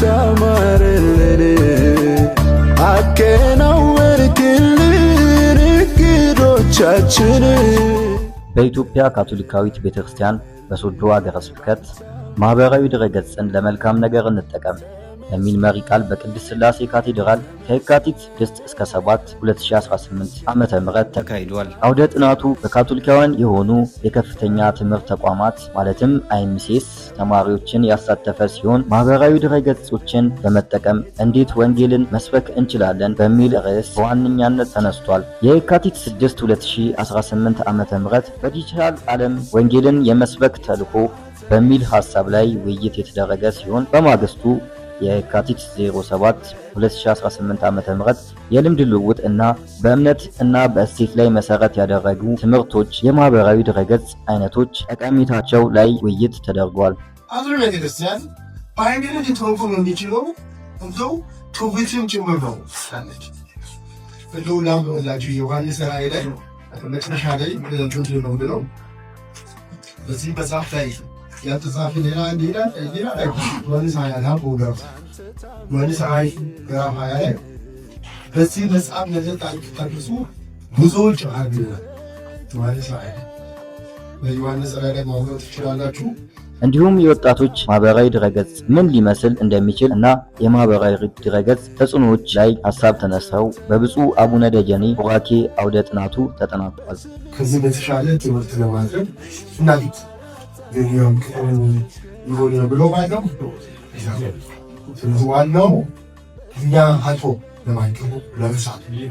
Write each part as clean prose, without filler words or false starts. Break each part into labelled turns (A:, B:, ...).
A: ታማረልን አከናወንክልን እቅዶቻችን
B: በኢትዮጵያ ካቶሊካዊት ቤተክርስቲያን በሶዶ ሀገረ ስብከት ማህበራዊ ድረገጽን ለመልካም ነገር እንጠቀም በሚል መሪ ቃል በቅድስት ሥላሴ ካቴድራል ከየካቲት 6 እስከ 7 2018 ዓመተ ምህረት ተካሂዷል። አውደ ጥናቱ በካቶሊካውያን የሆኑ የከፍተኛ ትምህርት ተቋማት ማለትም አይኤምሲኤስ ተማሪዎችን ያሳተፈ ሲሆን ማህበራዊ ድረገጾችን በመጠቀም እንዴት ወንጌልን መስበክ እንችላለን በሚል ርዕስ በዋነኛነት ተነስቷል። የየካቲት 6 2018 ዓመተ ምህረት በዲጂታል ዓለም ወንጌልን የመስበክ ተልዕኮ በሚል ሐሳብ ላይ ውይይት የተደረገ ሲሆን በማግስቱ የካቲት 07 2018 ዓመተ ምህረት የልምድ ልውውጥ እና በእምነት እና በእሴት ላይ መሰረት ያደረጉ ትምህርቶች የማህበራዊ ድረገጽ አይነቶች ጠቀሜታቸው ላይ ውይይት ተደርጓል።
C: አብረን ቤተክርስቲያን ባይንግልን ሊተረጎም የሚችለው እንደው ትውፊትም ጭምር ነው ሳለች በዶላም ወላጁ ዮሐንስ ራእይ ላይ መጨረሻ ላይ ጁንት ነው ብለው በዚህ መጽሐፍ ላይ ያተጻፈ ሌላ ዮሐንስ ሀያ ዮሐንስ ራእይ ምዕራፍ 20 ላይ በዚህ መጽሐፍ ለተጠቀሱ ብዙዎች አሉ። ዮሐንስ ራእይ ላይ ማውራት ትችላላችሁ።
B: እንዲሁም የወጣቶች ማህበራዊ ድረገጽ ምን ሊመስል እንደሚችል እና የማህበራዊ ድረገጽ ተጽዕኖዎች ላይ ሀሳብ ተነሳው በብፁዕ አቡነ ደጀኔ ቡራኬ አውደ ጥናቱ ተጠናቋል።
C: ከዚህ በተሻለ ትምህርት ለማድረግ እናት ይሆን ብሎ ባለው ዋናው እኛ አቶ ለማይቀሩ ለመሳት እንግዲህ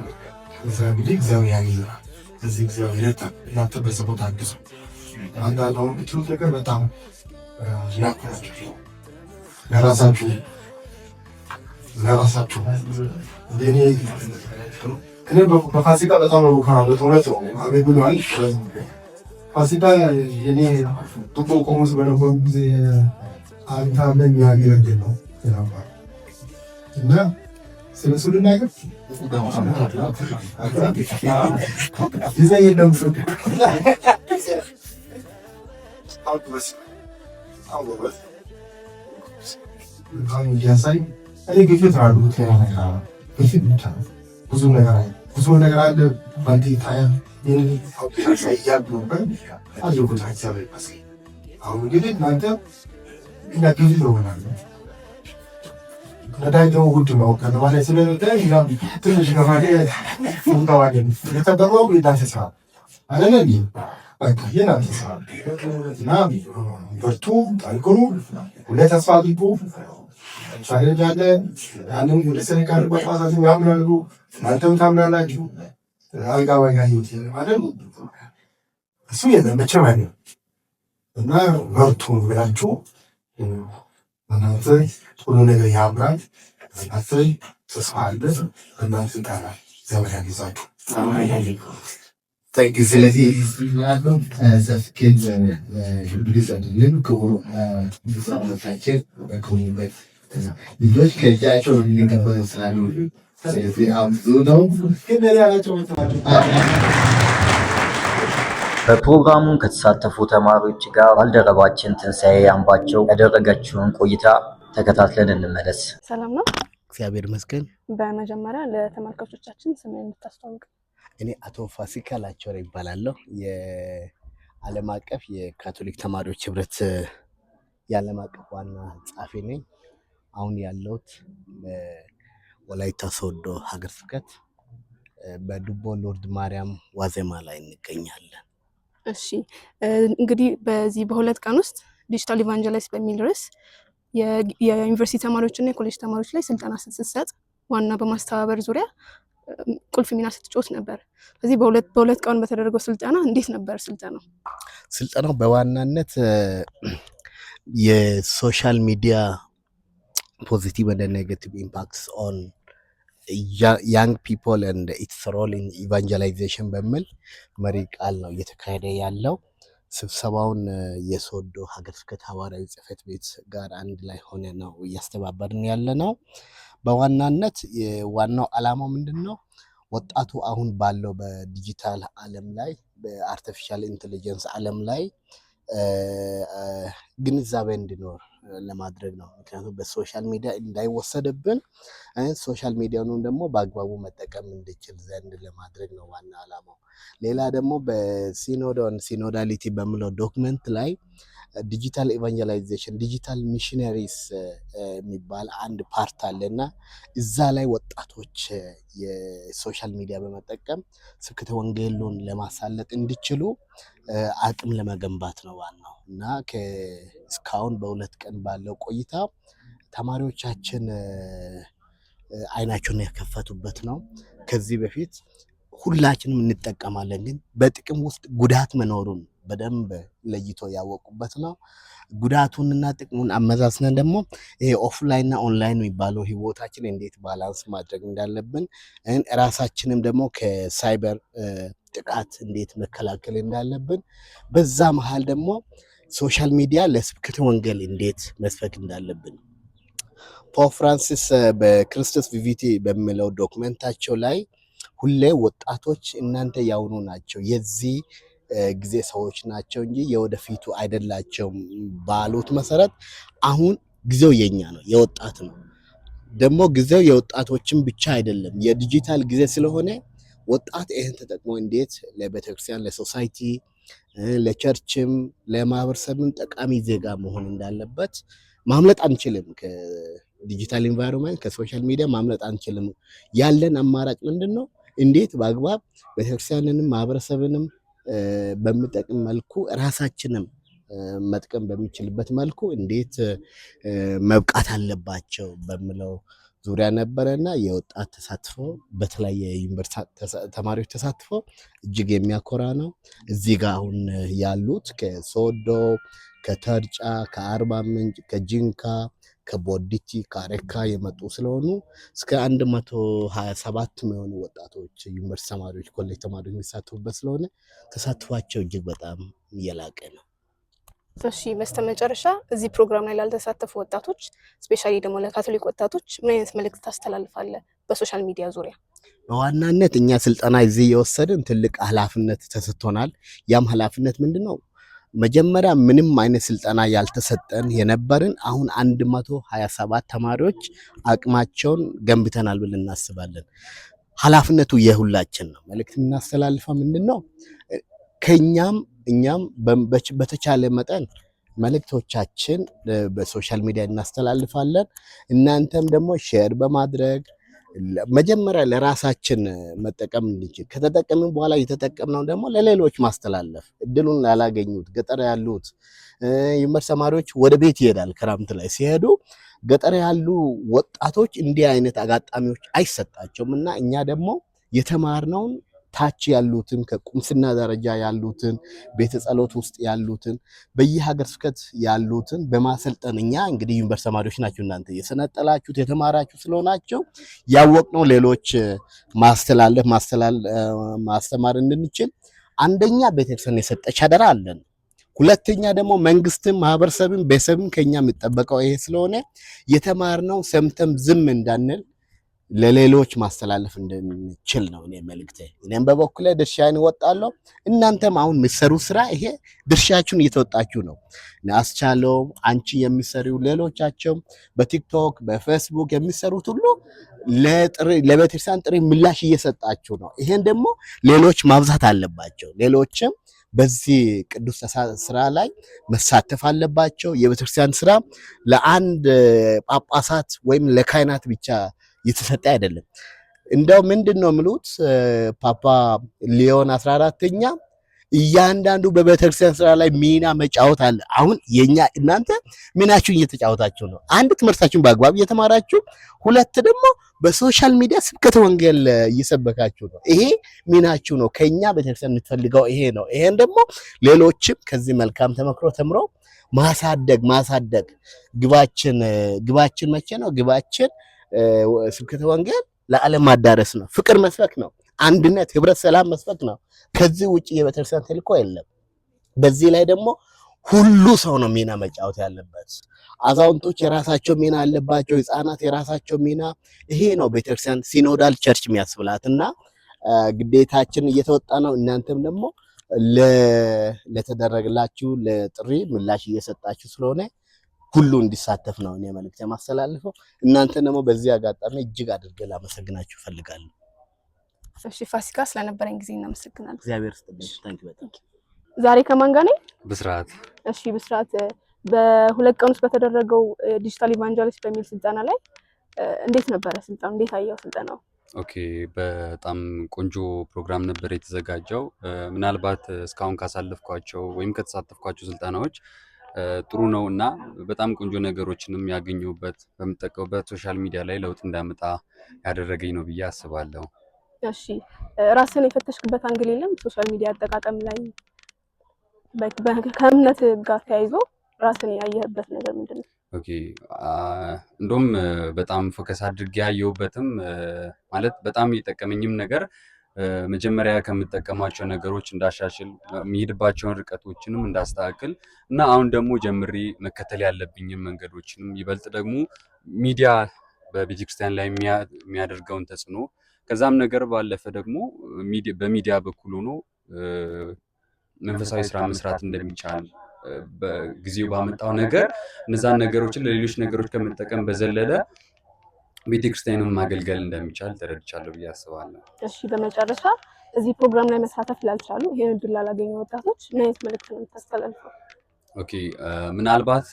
C: እግዚአብሔር ያግዛል። እዚህ እግዚአብሔር ይረዳል። እናንተ በሰቦታ አግዙ። አንዳንዱም ትሉ ነገር በጣም ያቆራችሁ ለራሳችሁ እኔ በፋሲካ በጣም ነው በእውነት ነው አቤት ብሏል። ፋሲካ የኔ ጡቦ ቆሞስ በነበሩ ጊዜ አብታመኝ ያገለግል ነው እና ስለሱ ልናገር ጊዜ የለም ያሳይ እኔ ግፊት አሉ ግፊት ብዙ ነገር አለ ባንቴ ታያ አሁን እንግዲህ እናንተ እና ግፊት ሆናለ ነዳጅ ነው ውድ ነው ከነማላይ ስለነዳጅ ትንሽ ገፋዴ ፉንታዋለን የተደረው ይዳሰሳ አይደለም በቃ የናንተሳ እና በርቱ ጠንክሩ ሁለት ተስፋ አድርጉ ቻሌንጅ አለ ያንን ወደ ሰነካር በቋሳት ያምናሉ አንተም ታምናላችሁ አልጋ ወጋ ይሁት ማለት እሱ የለመቸው አይደል እና በርቱ ብላችሁ እናንተ ሁሉ ነገር ያምራል እናንተ ተስፋ አለ እናንተ ታራ ዘመን ያግዛችሁ ታንክ ዩ ስለዚህ ያለው ዘፍኬዝ ጁቢሊስ አይደለም ክቡር ብዙዎቻችን በኮሚኒቲ ልጆች ከጃቸው የሚገባው ስላሉ ስለዚህ አምዙ ነው ግን ያላቸው
B: በፕሮግራሙ ከተሳተፉ ተማሪዎች ጋር ባልደረባችን ትንሳኤ አምባቸው ያደረገችውን ቆይታ ተከታትለን እንመለስ።
D: ሰላም ነው?
E: እግዚአብሔር ይመስገን።
D: በመጀመሪያ ለተመልካቾቻችን ስምን እንድታስተዋውቅ።
E: እኔ አቶ ፋሲካ ላቸረ ይባላለሁ። የዓለም አቀፍ የካቶሊክ ተማሪዎች ህብረት የዓለም አቀፍ ዋና ጸሐፊ ነኝ። አሁን ያለሁት በወላይታ ሶዶ ሀገረ ስብከት በዱቦ ሎርድ ማርያም ዋዜማ ላይ እንገኛለን።
D: እሺ እንግዲህ በዚህ በሁለት ቀን ውስጥ ዲጂታል ኢቫንጀላይዝ በሚል ርዕስ የዩኒቨርሲቲ ተማሪዎችና የኮሌጅ ተማሪዎች ላይ ስልጠና ስትሰጥ ዋና በማስተባበር ዙሪያ ቁልፍ ሚና ስትጫወት ነበር። ስለዚህ በሁለት ቀን በተደረገው ስልጠና እንዴት ነበር ስልጠናው?
E: ስልጠናው በዋናነት የሶሻል ሚዲያ ፖዚቲቭ and negative impacts on young people and its role in evangelization በሚል መሪ ቃል ነው እየተካሄደ ያለው። ስብሰባውን የሶዶ ሀገረ ስብከት ሐዋርያዊ ጽሕፈት ቤት ጋር አንድ ላይ ሆነ ነው እያስተባበርን ያለ ነው። በዋናነት ዋናው ዓላማው ምንድነው? ወጣቱ አሁን ባለው በዲጂታል ዓለም ላይ በአርቲፊሻል ኢንተለጀንስ ዓለም ላይ ግንዛቤ እንዲኖር ለማድረግ ነው። ምክንያቱም በሶሻል ሚዲያ እንዳይወሰድብን ሶሻል ሚዲያውን ደግሞ በአግባቡ መጠቀም እንድችል ዘንድ ለማድረግ ነው ዋና ዓላማው። ሌላ ደግሞ ሲኖዳሊቲ በሚለው ዶክመንት ላይ ዲጂታል ኢቫንጀላይዜሽን ዲጂታል ሚሽነሪስ የሚባል አንድ ፓርት አለና እዛ ላይ ወጣቶች የሶሻል ሚዲያ በመጠቀም ስብከተ ወንጌሉን ለማሳለጥ እንዲችሉ አቅም ለመገንባት ነው ዋናው እና እስካሁን በሁለት ቀን ባለው ቆይታ ተማሪዎቻችን አይናቸውን ያከፈቱበት ነው። ከዚህ በፊት ሁላችንም እንጠቀማለን፣ ግን በጥቅም ውስጥ ጉዳት መኖሩን በደንብ ለይቶ ያወቁበት ነው። ጉዳቱንና ጥቅሙን አመዛዝነን ደግሞ ይሄ ኦፍላይን እና ኦንላይን የሚባለው ህይወታችን እንዴት ባላንስ ማድረግ እንዳለብን ራሳችንም ደግሞ ከሳይበር ጥቃት እንዴት መከላከል እንዳለብን በዛ መሃል ደግሞ ሶሻል ሚዲያ ለስብከተ ወንጌል እንዴት መስበክ እንዳለብን ፖፕ ፍራንሲስ በክርስቶስ ቪቪቲ በሚለው ዶክመንታቸው ላይ ሁሌ ወጣቶች እናንተ ያውኑ ናቸው የዚህ ጊዜ ሰዎች ናቸው እንጂ የወደፊቱ አይደላቸውም ባሉት መሰረት አሁን ጊዜው የኛ ነው፣ የወጣት ነው። ደግሞ ጊዜው የወጣቶችን ብቻ አይደለም፣ የዲጂታል ጊዜ ስለሆነ ወጣት ይህን ተጠቅሞ እንዴት ለቤተክርስቲያን፣ ለሶሳይቲ፣ ለቸርችም ለማህበረሰብም ጠቃሚ ዜጋ መሆን እንዳለበት ማምለጥ አንችልም። ከዲጂታል ኢንቫይሮንመንት ከሶሻል ሚዲያ ማምለጥ አንችልም። ያለን አማራጭ ምንድን ነው? እንዴት በአግባብ ቤተክርስቲያንንም ማህበረሰብንም በሚጠቅም መልኩ ራሳችንም መጥቀም በሚችልበት መልኩ እንዴት መብቃት አለባቸው በሚለው ዙሪያ ነበረና የወጣት ተሳትፎ በተለያየ ዩኒቨርሲቲ ተማሪዎች ተሳትፎ እጅግ የሚያኮራ ነው። እዚህ ጋር አሁን ያሉት ከሶዶ፣ ከተርጫ፣ ከአርባ ምንጭ፣ ከጂንካ፣ ከቦዲቲ፣ ከአረካ የመጡ ስለሆኑ እስከ 127 የሚሆኑ ወጣቶች ዩኒቨርሲቲ ተማሪዎች፣ ኮሌጅ ተማሪዎች የሚሳተፉበት ስለሆነ ተሳትፏቸው እጅግ በጣም እየላቀ ነው።
D: እሺ በስተመጨረሻ እዚህ ፕሮግራም ላይ ላልተሳተፉ ወጣቶች ስፔሻሊ ደግሞ ለካቶሊክ ወጣቶች ምን አይነት መልእክት ታስተላልፋለህ በሶሻል ሚዲያ ዙሪያ?
E: በዋናነት እኛ ስልጠና እዚህ የወሰድን ትልቅ ኃላፊነት ተሰጥቶናል። ያም ኃላፊነት ምንድነው? መጀመሪያ ምንም አይነት ስልጠና ያልተሰጠን የነበርን አሁን 127 ተማሪዎች አቅማቸውን ገንብተናል ብለን እናስባለን። ኃላፊነቱ የሁላችን ነው። መልእክት የምናስተላልፈው ምንድነው? እኛም በተቻለ መጠን መልእክቶቻችን በሶሻል ሚዲያ እናስተላልፋለን። እናንተም ደግሞ ሼር በማድረግ መጀመሪያ ለራሳችን መጠቀም እንችል፣ ከተጠቀምን በኋላ የተጠቀምነው ደግሞ ለሌሎች ማስተላለፍ፣ እድሉን ላላገኙት ገጠር ያሉት ዩኒቨርሲቲ ተማሪዎች ወደ ቤት ይሄዳል። ክረምት ላይ ሲሄዱ ገጠር ያሉ ወጣቶች እንዲህ አይነት አጋጣሚዎች አይሰጣቸውም እና እኛ ደግሞ የተማርነውን ታች ያሉትን ከቁምስና ደረጃ ያሉትን ቤተ ጸሎት ውስጥ ያሉትን በየሀገር ስብከት ያሉትን በማሰልጠን እኛ እንግዲህ ዩኒቨርሲቲ ተማሪዎች ናችሁ እናንተ የሰነጠላችሁት የተማራችሁ ስለሆናችሁ ያወቅነው ሌሎች ማስተማር እንድንችል አንደኛ ቤተክርስቲያን የሰጠች አደራ አለን። ሁለተኛ ደግሞ መንግስትም ማህበረሰብም ቤተሰብም ከኛ የሚጠበቀው ይሄ ስለሆነ የተማርነው ሰምተም ዝም እንዳንል ለሌሎች ማስተላለፍ እንድንችል ነው እኔ መልእክቴ። እኔም በበኩሌ ድርሻዬን እወጣለሁ። እናንተም አሁን የምትሰሩ ስራ ይሄ ድርሻችሁን እየተወጣችሁ ነው። አስቻለው አንቺ የሚሰሪው ሌሎቻቸው በቲክቶክ በፌስቡክ የሚሰሩት ሁሉ ለቤተክርስቲያን ጥሪ ምላሽ እየሰጣችሁ ነው። ይሄን ደግሞ ሌሎች ማብዛት አለባቸው። ሌሎችም በዚህ ቅዱስ ስራ ላይ መሳተፍ አለባቸው። የቤተክርስቲያን ስራ ለአንድ ጳጳሳት ወይም ለካህናት ብቻ የተሰጠ አይደለም። እንደው ምንድነው ምሉት ፓፓ ሊዮን 14ኛ እያንዳንዱ በቤተክርስቲያን ስራ ላይ ሚና መጫወት አለ። አሁን የኛ እናንተ ሚናችሁን እየተጫወታችሁ ነው። አንድ ትምህርታችሁን በአግባብ እየተማራችሁ፣ ሁለት ደግሞ በሶሻል ሚዲያ ስብከተ ወንጌል እየሰበካችሁ ነው። ይሄ ሚናችሁ ነው። ከኛ ቤተክርስቲያን የምትፈልገው ይሄ ነው። ይሄን ደግሞ ሌሎችም ከዚህ መልካም ተመክሮ ተምረው ማሳደግ ግባችን መቼ ነው? ግባችን ስብከተ ወንጌል ለዓለም ማዳረስ ነው። ፍቅር መስበክ ነው። አንድነት፣ ህብረት፣ ሰላም መስበክ ነው። ከዚህ ውጪ የቤተክርስቲያን ተልእኮ የለም። በዚህ ላይ ደግሞ ሁሉ ሰው ነው ሚና መጫወት ያለበት። አዛውንቶች የራሳቸው ሚና አለባቸው፣ ህፃናት የራሳቸው ሚና። ይሄ ነው ቤተክርስቲያን ሲኖዳል ቸርች የሚያስብላትና ግዴታችን እየተወጣ ነው። እናንተም ደግሞ ለተደረገላችሁ ለጥሪ ምላሽ እየሰጣችሁ ስለሆነ ሁሉ እንዲሳተፍ ነው እኔ መልእክት የማስተላልፈው። እናንተ ደግሞ በዚህ አጋጣሚ እጅግ አድርጌ ላመሰግናችሁ ፈልጋለሁ።
D: እሺ ፋሲካ ስለነበረን ጊዜ እናመሰግናለን።
E: እግዚአብሔር ይስጥልኝ። ታንኪ በጣም
D: ዛሬ ከማን ጋር ነኝ?
F: ብስራት።
D: እሺ ብስራት፣ በሁለት ቀን ውስጥ በተደረገው ዲጂታል ኢቫንጀሊስት በሚል ስልጠና ላይ እንዴት ነበረ ስልጠናው? እንዴት አየው ስልጠናው?
F: ኦኬ፣ በጣም ቆንጆ ፕሮግራም ነበር የተዘጋጀው። ምናልባት እስካሁን ካሳለፍኳቸው ወይም ከተሳተፍኳቸው ስልጠናዎች ጥሩ ነው እና በጣም ቆንጆ ነገሮችንም ያገኘሁበት በምጠቀምበት ሶሻል ሚዲያ ላይ ለውጥ እንዳመጣ ያደረገኝ ነው ብዬ አስባለሁ።
D: እሺ ራስን የፈተሽክበት አንግል የለም? ሶሻል ሚዲያ አጠቃቀም ላይ ከእምነት ጋር ተያይዞ ራስን ያየህበት ነገር ምንድን ነው?
F: ኦኬ፣ እንደውም በጣም ፎከስ አድርጌ ያየሁበትም ማለት በጣም የጠቀመኝም ነገር መጀመሪያ ከምጠቀማቸው ነገሮች እንዳሻሽል የሚሄድባቸውን ርቀቶችንም እንዳስተካክል እና አሁን ደግሞ ጀምሬ መከተል ያለብኝም መንገዶችንም ይበልጥ ደግሞ ሚዲያ በቤተክርስቲያን ላይ የሚያደርገውን ተጽዕኖ ከዛም ነገር ባለፈ ደግሞ በሚዲያ በኩል ሆኖ መንፈሳዊ ስራ መስራት እንደሚቻል በጊዜው ባመጣው ነገር እነዛን ነገሮችን ለሌሎች ነገሮች ከመጠቀም በዘለለ ቤተክርስቲያንን ማገልገል እንደሚቻል ተረድቻለሁ ብዬ አስባለሁ።
D: እሺ በመጨረሻ እዚህ ፕሮግራም ላይ መሳተፍ ላልቻሉ ይሄን እድል ላላገኙ ወጣቶች ምን አይነት መልዕክት ነው የምታስተላልፈው?
F: ኦኬ፣ ምናልባት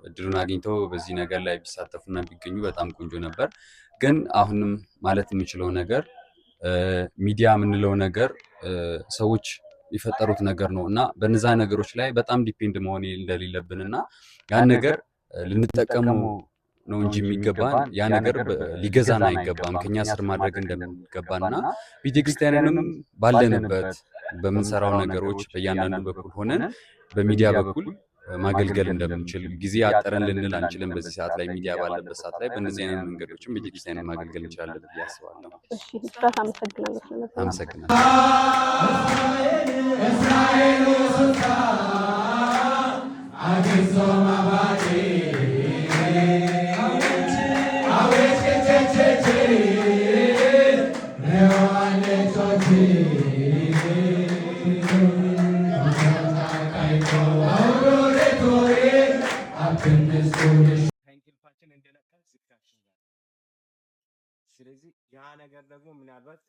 F: እድሉን አግኝተው በዚህ ነገር ላይ ቢሳተፉና ቢገኙ በጣም ቆንጆ ነበር። ግን አሁንም ማለት የምችለው ነገር ሚዲያ የምንለው ነገር ሰዎች የፈጠሩት ነገር ነው እና በነዛ ነገሮች ላይ በጣም ዲፔንድ መሆን እንደሌለብን እና ያን ነገር ልንጠቀመው ነው እንጂ የሚገባን ያ ነገር ሊገዛን አይገባም። ከኛ ስር ማድረግ እንደሚገባና ቤተክርስቲያንንም ባለንበት በምንሰራው ነገሮች በእያንዳንዱ በኩል ሆነን በሚዲያ በኩል ማገልገል እንደምንችል ጊዜ አጠረን ልንል አንችልም። በዚህ ሰዓት ላይ ሚዲያ ባለበት ሰዓት ላይ በእነዚህ አይነት መንገዶችም ቤተክርስቲያንን ማገልገል እንችላለን ብዬ አስባለሁ።
D: እሺ ብስራት፣ አመሰግናለሁ።
F: አመሰግናለሁ።
G: ስለዚህ ያ ነገር ደግሞ ምናልባት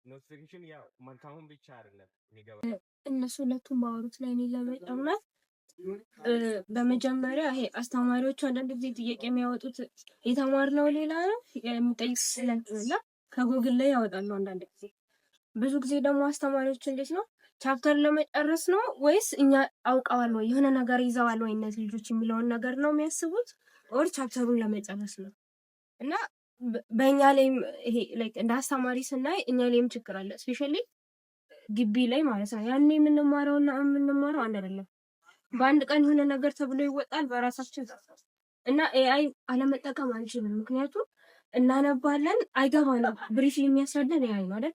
G: ኖቲፊኬሽን ያው መልካሙን ብቻ አይደለም የሚገባ
H: እነሱ ሁለቱም ባወሩት ላይ ነው ለመጨመር በመጀመሪያ ይሄ አስተማሪዎቹ አንዳንድ ጊዜ ጥያቄ የሚያወጡት የተማርነው ሌላ ነው የሚጠይቅ ስለላ ከጎግል ላይ ያወጣሉ። አንዳንድ ጊዜ ብዙ ጊዜ ደግሞ አስተማሪዎች እንዴት ነው ቻፕተር ለመጨረስ ነው ወይስ እኛ አውቀዋል ወይ የሆነ ነገር ይዘዋል ወይ እነዚህ ልጆች የሚለውን ነገር ነው የሚያስቡት ኦር ቻፕተሩን ለመጨረስ ነው። እና በእኛ ላይም ይሄ ላይክ እንደ አስተማሪ ስናይ እኛ ላይም ችግር አለ። ስፔሻሊ ግቢ ላይ ማለት ነው። ያኔ የምንማረውና የምንማረው አንድ አይደለም። በአንድ ቀን የሆነ ነገር ተብሎ ይወጣል በራሳችን እና ኤአይ አለመጠቀም አንችልም። ምክንያቱም እናነባለን አይገባንም። ብሪፍ የሚያስረዳን ኤአይ ነው አይደል?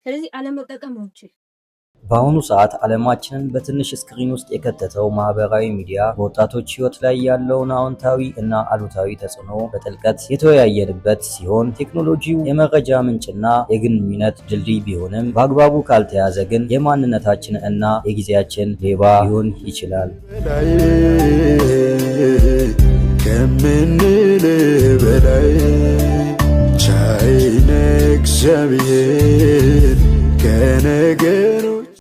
H: ስለዚህ አለመጠቀም አንችልም።
B: በአሁኑ ሰዓት ዓለማችንን በትንሽ ስክሪን ውስጥ የከተተው ማህበራዊ ሚዲያ በወጣቶች ህይወት ላይ ያለውን አዎንታዊ እና አሉታዊ ተጽዕኖ በጥልቀት የተወያየንበት ሲሆን ቴክኖሎጂው የመረጃ ምንጭና የግንኙነት ድልድይ ቢሆንም በአግባቡ ካልተያዘ ግን የማንነታችን እና የጊዜያችን ሌባ ሊሆን ይችላል።
A: ከምንል በላይ ቻይነ እግዚአብሔር ከነገር